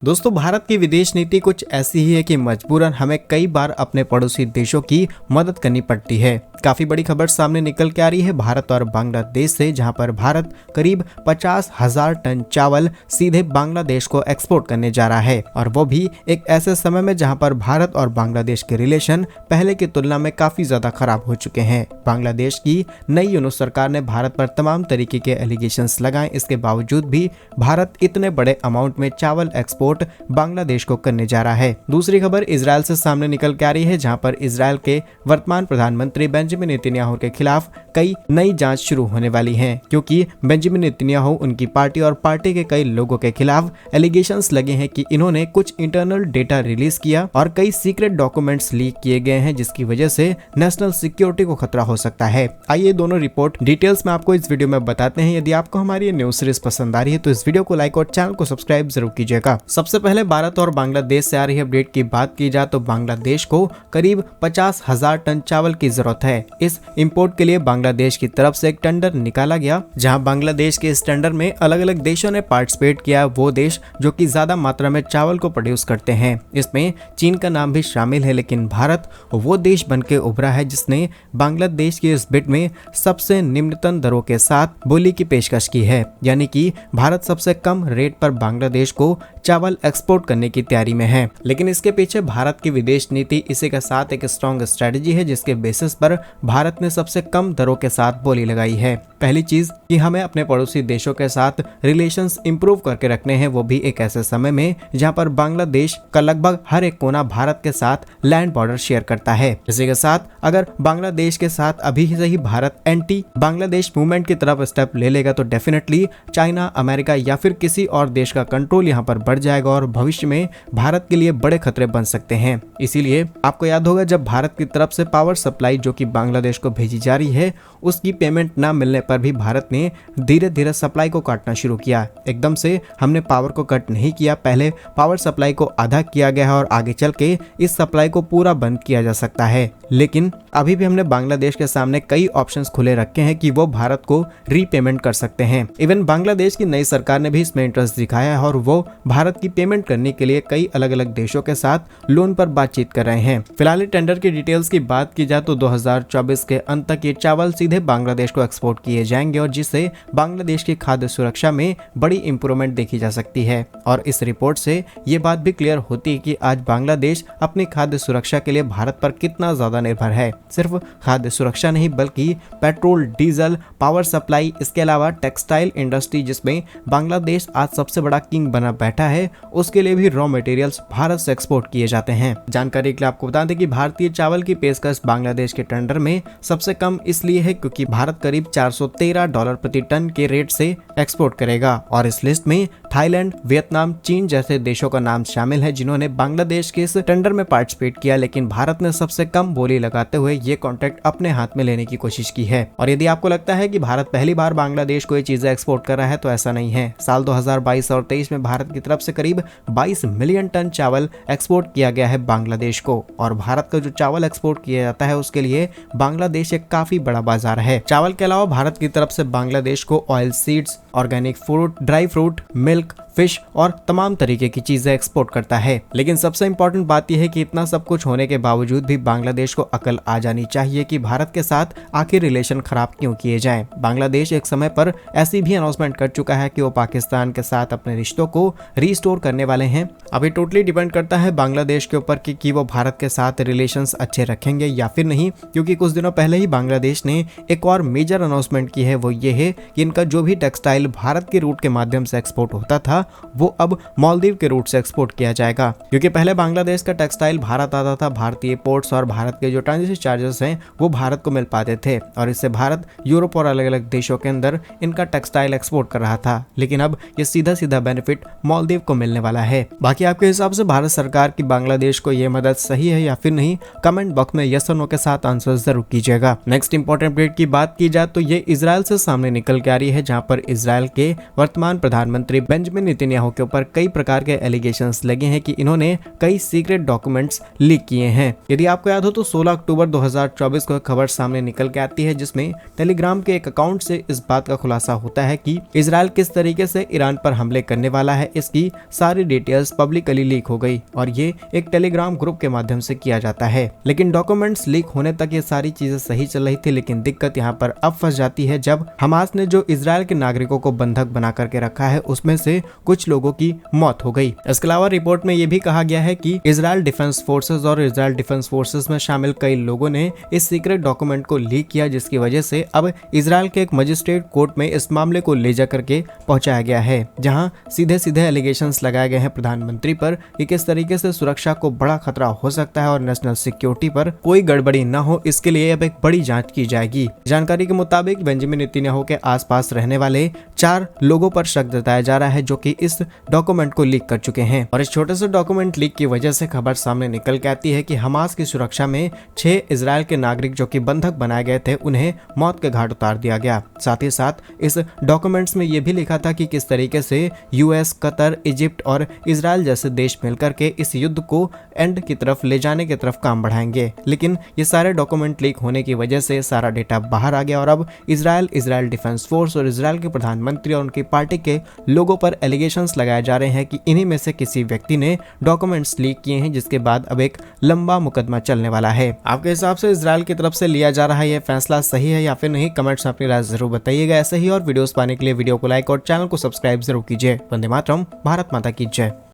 दोस्तों, भारत की विदेश नीति कुछ ऐसी ही है कि मजबूरन हमें कई बार अपने पड़ोसी देशों की मदद करनी पड़ती है। काफी बड़ी खबर सामने निकल के आ रही है भारत और बांग्लादेश से, जहां पर भारत करीब 50,000 टन चावल सीधे बांग्लादेश को एक्सपोर्ट करने जा रहा है, और वो भी एक ऐसे समय में जहां पर भारत और बांग्लादेश के रिलेशन पहले की तुलना में काफी ज्यादा खराब हो चुके हैं। बांग्लादेश की नई यूनुस सरकार ने भारत पर तमाम तरीके के एलिगेशंस लगाए, इसके बावजूद भी भारत इतने बड़े अमाउंट में चावल एक्सपोर्ट बांग्लादेश को करने जा रहा है। दूसरी खबर इजरायल से सामने निकल के आ रही है, जहां पर इजरायल के वर्तमान प्रधानमंत्री बेंजामिन नेतन्याहू के खिलाफ कई नई जांच शुरू होने वाली हैं, क्योंकि बेंजामिन नेतन्याहू, उनकी पार्टी और पार्टी के कई लोगों के खिलाफ एलिगेशंस लगे हैं कि इन्होंने कुछ इंटरनल डेटा रिलीज किया और कई सीक्रेट डॉक्यूमेंट्स लीक किए गए हैं, जिसकी वजह से नेशनल सिक्योरिटी को खतरा हो सकता है। आइए दोनों रिपोर्ट डिटेल्स में आपको इस वीडियो में बताते हैं। यदि आपको हमारी ये न्यूज सीरीज पसंद आ रही है तो इस वीडियो को लाइक और चैनल को सब्सक्राइब जरूर कीजिएगा। सबसे पहले भारत और बांग्लादेश से आ रही अपडेट की बात की जाए तो बांग्लादेश को करीब 50,000 टन चावल की जरूरत है। इस इंपोर्ट के लिए बांग्लादेश की तरफ से एक टेंडर निकाला गया, जहां बांग्लादेश के इस टेंडर में अलग अलग देशों ने पार्टिसिपेट किया, वो देश जो कि ज्यादा मात्रा में चावल को प्रोड्यूस करते हैं। इसमें चीन का नाम भी शामिल है, लेकिन भारत वो देश बन के उभरा है जिसने बांग्लादेश की इस बिड में सबसे निम्नतम दरों के साथ बोली की पेशकश की है, यानी कि भारत सबसे कम रेट पर बांग्लादेश को चावल एक्सपोर्ट करने की तैयारी में है। लेकिन इसके पीछे भारत की विदेश नीति इसी के साथ एक स्ट्रॉन्ग स्ट्रेटजी है, जिसके बेसिस पर भारत ने सबसे कम दरों के साथ बोली लगाई है। पहली चीज कि हमें अपने पड़ोसी देशों के साथ रिलेशंस इंप्रूव करके रखने हैं, वो भी एक ऐसे समय में जहां पर बांग्लादेश का लगभग हर एक कोना भारत के साथ लैंड बॉर्डर शेयर करता है। इसी के साथ अगर बांग्लादेश के साथ अभी से ही भारत एंटी बांग्लादेश मूवमेंट की तरफ स्टेप ले लेगा तो डेफिनेटली चाइना, अमेरिका या फिर किसी और देश का कंट्रोल यहाँ पर बढ़ जाएगा और भविष्य में भारत के लिए बड़े खतरे बन सकते हैं। इसीलिए आपको याद होगा, जब भारत की तरफ से पावर सप्लाई जो कि बांग्लादेश को भेजी जा रही है उसकी पेमेंट ना मिलने पर भी भारत ने धीरे धीरे सप्लाई को काटना शुरू किया। एकदम से हमने पावर को कट नहीं किया, पहले पावर सप्लाई को आधा किया गया है और आगे चल के इस सप्लाई को पूरा बंद किया जा सकता है। लेकिन अभी भी हमने बांग्लादेश के सामने कई ऑप्शंस खुले रखे हैं कि वो भारत को रीपेमेंट कर सकते हैं। इवन बांग्लादेश की नई सरकार ने भी इसमें इंटरेस्ट दिखाया है और वो भारत की पेमेंट करने के लिए कई अलग अलग देशों के साथ लोन पर बातचीत कर रहे हैं। फिलहाल टेंडर की डिटेल्स की बात की जाए तो 2024 के अंत तक ये चावल सीधे बांग्लादेश को एक्सपोर्ट किए जाएंगे और जिससे बांग्लादेश की खाद्य सुरक्षा में बड़ी इंप्रूवमेंट देखी जा सकती है। और इस रिपोर्ट से ये बात भी क्लियर होती है कि आज बांग्लादेश अपनी खाद्य सुरक्षा के लिए भारत पर कितना ज्यादा निर्भर है। सिर्फ खाद्य सुरक्षा नहीं बल्कि पेट्रोल, डीजल, पावर सप्लाई, इसके अलावा टेक्सटाइल इंडस्ट्री जिसमें बांग्लादेश आज सबसे बड़ा किंग बना बैठा है, उसके लिए भी रॉ मटेरियल्स भारत से एक्सपोर्ट किए जाते हैं। जानकारी के लिए आपको बता दें कि भारतीय चावल की पेशकश बांग्लादेश के टेंडर में सबसे कम इसलिए है क्योंकि भारत करीब $413 प्रति टन के रेट से एक्सपोर्ट करेगा और इस लिस्ट में थाईलैंड, वियतनाम, चीन जैसे देशों का नाम शामिल है जिन्होंने बांग्लादेश के इस टेंडर में पार्टिसिपेट किया, लेकिन भारत ने सबसे कम बोली लगाते हुए ये कॉन्ट्रैक्ट अपने हाथ में लेने की कोशिश की है। और यदि आपको लगता है कि भारत पहली बार बांग्लादेश को ये चीजें एक्सपोर्ट कर रहा है तो ऐसा नहीं है। साल 2022 और 23 में भारत की तरफ से करीब 22 मिलियन टन चावल एक्सपोर्ट किया गया है बांग्लादेश को, और भारत का जो चावल एक्सपोर्ट किया जाता है उसके लिए बांग्लादेश एक काफी बड़ा बाजार है। चावल के अलावा भारत की तरफ से बांग्लादेश को oil seeds, organic fruit, dry fruit, milk, fish और तमाम तरीके की चीजें एक्सपोर्ट करता है। लेकिन सबसे इंपॉर्टेंट बात यह है कि इतना सब कुछ होने के बावजूद भी बांग्लादेश को अकल आ जानी चाहिए कि भारत के साथ आखिर रिलेशन खराब क्यों किए जाएं। बांग्लादेश एक समय पर ऐसी भी अनाउंसमेंट कर चुका है कि वो पाकिस्तान के साथ अपने रिश्तों को रिस्टोर करने वाले हैं। अभी टोटली डिपेंड करता है बांग्लादेश के ऊपर कि वो भारत के साथ रिलेशंस अच्छे रखेंगे या फिर नहीं, क्योंकि कुछ दिनों पहले ही बांग्लादेश ने एक और मेजर अनाउंसमेंट की है, वो ये है कि इनका जो भी टेक्सटाइल भारत के रूट के माध्यम से एक्सपोर्ट होता था वो अब मालदीव के रूट से एक्सपोर्ट किया जाएगा, क्योंकि पहले बांग्लादेश का टेक्सटाइल भारत आता था, भारतीय पोर्ट्स और भारत के जो ट्रांजिट चार्जेस हैं वो भारत को मिल पाते थे और इससे भारत यूरोप और अलग अलग देशों के अंदर इनका टेक्सटाइल एक्सपोर्ट कर रहा था। लेकिन अब ये सीधा सीधा बेनिफिट मालदीव को मिलने वाला है। बाकी आपके हिसाब से भारत सरकार की बांग्लादेश को ये मदद सही है या फिर नहीं, कमेंट बॉक्स में यस और नो के साथ आंसर जरूर कीजिएगा। नेक्स्ट इंपॉर्टेंट अपडेट की बात की जाए तो ये इजराइल से सामने निकल के आ रही है, जहां पर इजराइल के वर्तमान प्रधानमंत्री बेंजामिन नेतन्याहू के ऊपर कई प्रकार के एलिगेशंस लगे हैं कि इन्होंने कई सीक्रेट डॉक्यूमेंट्स लीक किए हैं। यदि आपको याद हो तो 16 अक्टूबर 2024 को खबर सामने निकल के आती है जिसमें टेलीग्राम के एक अकाउंट से इस बात का खुलासा होता है कि इजराइल किस तरीके से ईरान पर हमले करने वाला है, इसकी सारी डिटेल्स पब्लिकली लीक हो गई और ये एक टेलीग्राम ग्रुप के माध्यम से किया जाता है। लेकिन डॉक्यूमेंट्स लीक होने तक ये सारी चीजें सही चल रही थी, लेकिन दिक्कत यहाँ पर अब फंस जाती है जब हमास ने जो इजराइल के नागरिकों को बंधक बना करके रखा है उसमें से कुछ लोगों की मौत हो गई। इसके अलावा रिपोर्ट में ये भी कहा गया है कि इजराइल डिफेंस फोर्सेस और इजराइल डिफेंस फोर्सेस में शामिल कई लोगों ने इस सीक्रेट डॉक्यूमेंट को लीक किया, जिसकी वजह से अब इजराइल के एक मजिस्ट्रेट कोर्ट में इस मामले को ले जा करके पहुंचाया गया है, जहां सीधे सीधे एलिगेशंस लगाए गए हैं प्रधानमंत्री पर कि किस तरीके से सुरक्षा को बड़ा खतरा हो सकता है और नेशनल सिक्योरिटी पर कोई गड़बड़ी न हो, इसके लिए अब एक बड़ी जांच की जाएगी। जानकारी के मुताबिक बेंजामिन नेतन्याहू के आसपास रहने वाले 4 लोगों पर शक जताया जा रहा है जो कि इस डॉक्यूमेंट को लीक कर चुके हैं और इस छोटे से डॉक्यूमेंट लीक की वजह से खबर सामने निकल के आती है कि हमास की सुरक्षा में 6 इजराइल के नागरिक जो कि बंधक बनाए गए थे उन्हें मौत के घाट उतार दिया गया। साथ ही साथ इस डॉक्यूमेंट्स में यह भी लिखा था कि किस तरीके से यूएस, कतर, इजिप्ट और इजराइल जैसे देश मिलकर के इस युद्ध को एंड की तरफ ले जाने की तरफ काम बढ़ाएंगे। लेकिन ये सारे डॉक्यूमेंट लीक होने की वजह से सारा डेटा बाहर आ गया और अब इजराइल डिफेंस फोर्स और इजराइल के प्रधानमंत्री और उनकी पार्टी के लोगों पर एलिगेशंस लगाए जा रहे हैं कि इन्हीं में से किसी व्यक्ति ने डॉक्यूमेंट्स लीक किए हैं, जिसके बाद अब एक लंबा मुकदमा चलने वाला है। आपके हिसाब से इजराइल की तरफ से लिया जा रहा है यह फैसला सही है या फिर नहीं? कमेंट्स में अपनी राय जरूर बताइएगा। ऐसे ही और वीडियोस पाने के लिए वीडियो को लाइक और चैनल को सब्सक्राइब जरूर कीजिए। वंदे मातरम, भारत माता की जय।